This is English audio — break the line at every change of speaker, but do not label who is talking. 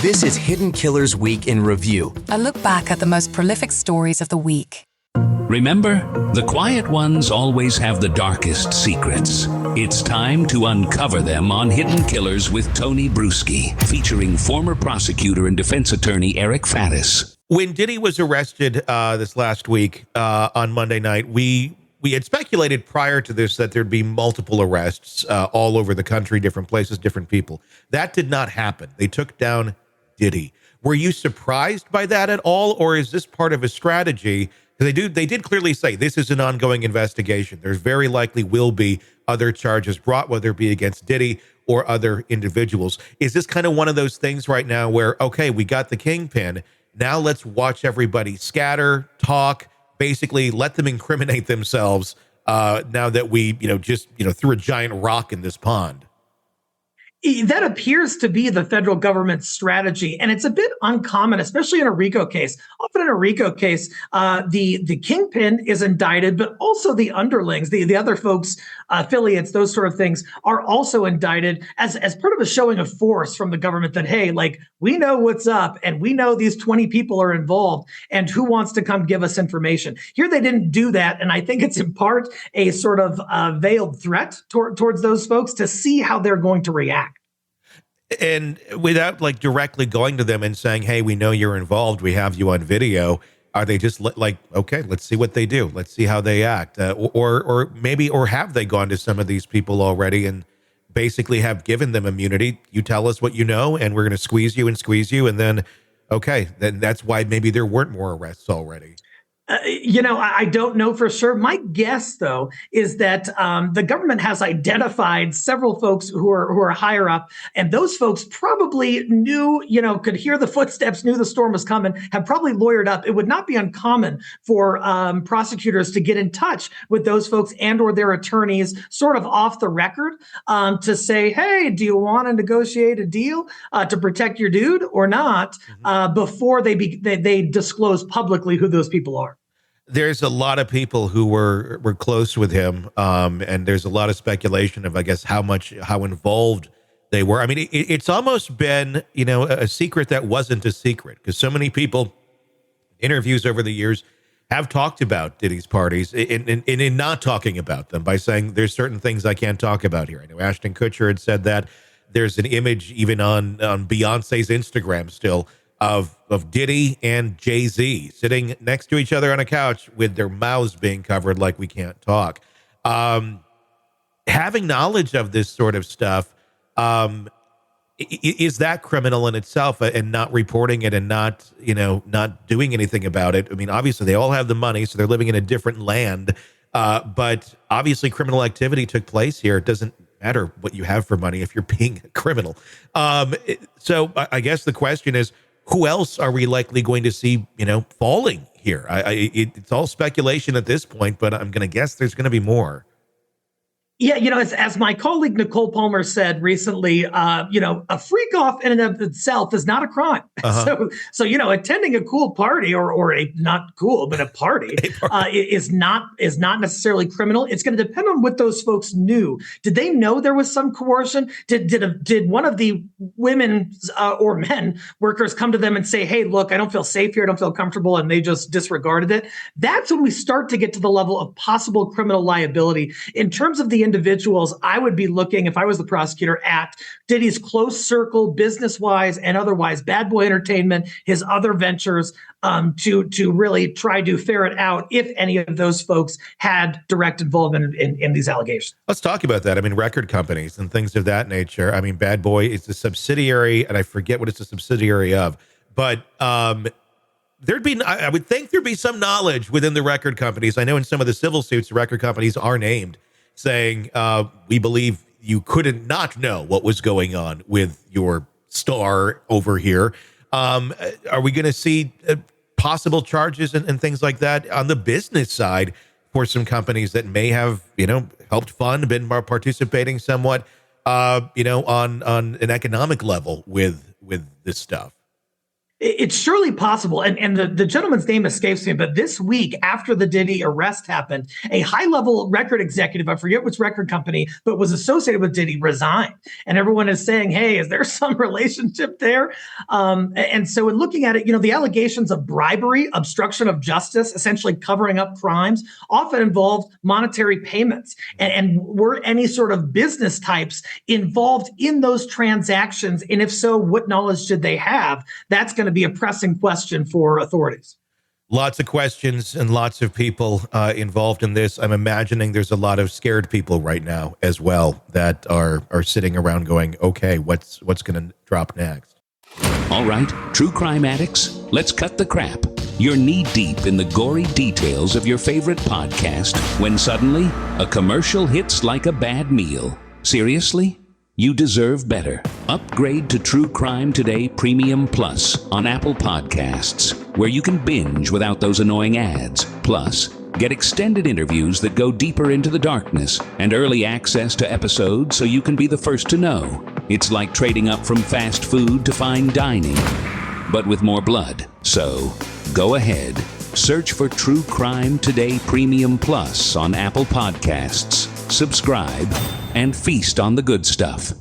This is Hidden Killers Week in Review.
A look back at the most prolific stories of the week.
Remember, the quiet ones always have the darkest secrets. It's time to uncover them on Hidden Killers with Tony Brueski, featuring former prosecutor and defense attorney Eric Faddis.
When Diddy was arrested this last week on Monday night, we had speculated prior to this that there'd be multiple arrests all over the country, different places, different people. That did not happen. They took down Diddy. Were you surprised by that at all, or is this part of a strategy? They did clearly say this is an ongoing investigation. There's very likely will be other charges brought, whether it be against Diddy or other individuals. Is this kind of one of those things right now where, okay, we got the kingpin, now let's watch everybody scatter, talk, basically let them incriminate themselves now that we, threw a giant rock in this pond?
That appears to be the federal government's strategy, and it's a bit uncommon, especially in a RICO case. Often in a RICO case, the kingpin is indicted, but also the underlings, the other folks, affiliates, those sort of things, are also indicted as part of a showing of force from the government that, hey, like, we know what's up, and we know these 20 people are involved, and who wants to come give us information? Here they didn't do that, and I think it's in part a sort of veiled threat towards those folks to see how they're going to react.
And without like directly going to them and saying, hey, we know you're involved, we have you on video, are they just like, okay, let's see what they do, let's see how they act, or have they gone to some of these people already and basically have given them immunity? You tell us what you know and we're going to squeeze you, and then okay, then that's why maybe there weren't more arrests already.
I don't know for sure. My guess, though, is that the government has identified several folks who are higher up, and those folks probably knew, could hear the footsteps, knew the storm was coming, have probably lawyered up. It would not be uncommon for prosecutors to get in touch with those folks and or their attorneys sort of off the record to say, hey, do you want to negotiate a deal to protect your dude or not before they disclose publicly who those people are.
There's a lot of people who were close with him, and there's a lot of speculation of, I guess, how involved they were. I mean, it's almost been, a secret that wasn't a secret, because so many people, interviews over the years, have talked about Diddy's parties in not talking about them by saying there's certain things I can't talk about here. I know Ashton Kutcher had said that. There's an image even on Beyonce's Instagram still of Diddy and Jay-Z sitting next to each other on a couch with their mouths being covered like we can't talk. Having knowledge of this sort of stuff, is that criminal in itself, and not reporting it and not doing anything about it? I mean, obviously they all have the money, so they're living in a different land. But obviously criminal activity took place here. It doesn't matter what you have for money if you're being a criminal. So I guess the question is, who else are we likely going to see, falling here? It's all speculation at this point, but I'm going to guess there's going to be more.
Yeah, as my colleague Nicole Palmer said recently, a freak off in and of itself is not a crime. So attending a cool party or a not cool but a party, is not necessarily criminal. It's going to depend on what those folks knew. Did they know there was some coercion? Did one of the women or men workers come to them and say, "Hey, look, I don't feel safe here. I don't feel comfortable," and they just disregarded it? That's when we start to get to the level of possible criminal liability. In terms of the individuals, I would be looking, if I was the prosecutor, at Diddy's close circle, business-wise and otherwise, Bad Boy Entertainment, his other ventures, to really try to ferret out if any of those folks had direct involvement in these allegations.
Let's talk about that. I mean, record companies and things of that nature. I mean, Bad Boy is a subsidiary, and I forget what it's a subsidiary of, but I would think there'd be some knowledge within the record companies. I know in some of the civil suits, the record companies are named, saying, we believe you couldn't not know what was going on with your star over here. Are we going to see possible charges and things like that on the business side for some companies that may have, helped fund, been participating somewhat, on an economic level with this stuff?
It's surely possible. And the gentleman's name escapes me, but this week after the Diddy arrest happened, a high-level record executive, I forget which record company, but was associated with Diddy, resigned. And everyone is saying, hey, is there some relationship there? And so in looking at it, the allegations of bribery, obstruction of justice, essentially covering up crimes, often involved monetary payments. And were any sort of business types involved in those transactions? And if so, what knowledge did they have? That's going to be a pressing question for authorities.
Lots of questions and lots of people involved in this. I'm imagining there's a lot of scared people right now as well that are sitting around going, okay, what's going to drop next?
All right, true crime addicts, let's cut the crap. You're knee-deep in the gory details of your favorite podcast when suddenly a commercial hits like a bad meal. Seriously? You deserve better. Upgrade to True Crime Today Premium Plus on Apple Podcasts, where you can binge without those annoying ads. Plus, get extended interviews that go deeper into the darkness and early access to episodes so you can be the first to know. It's like trading up from fast food to fine dining, but with more blood. So, go ahead. Search for True Crime Today Premium Plus on Apple Podcasts. Subscribe and feast on the good stuff.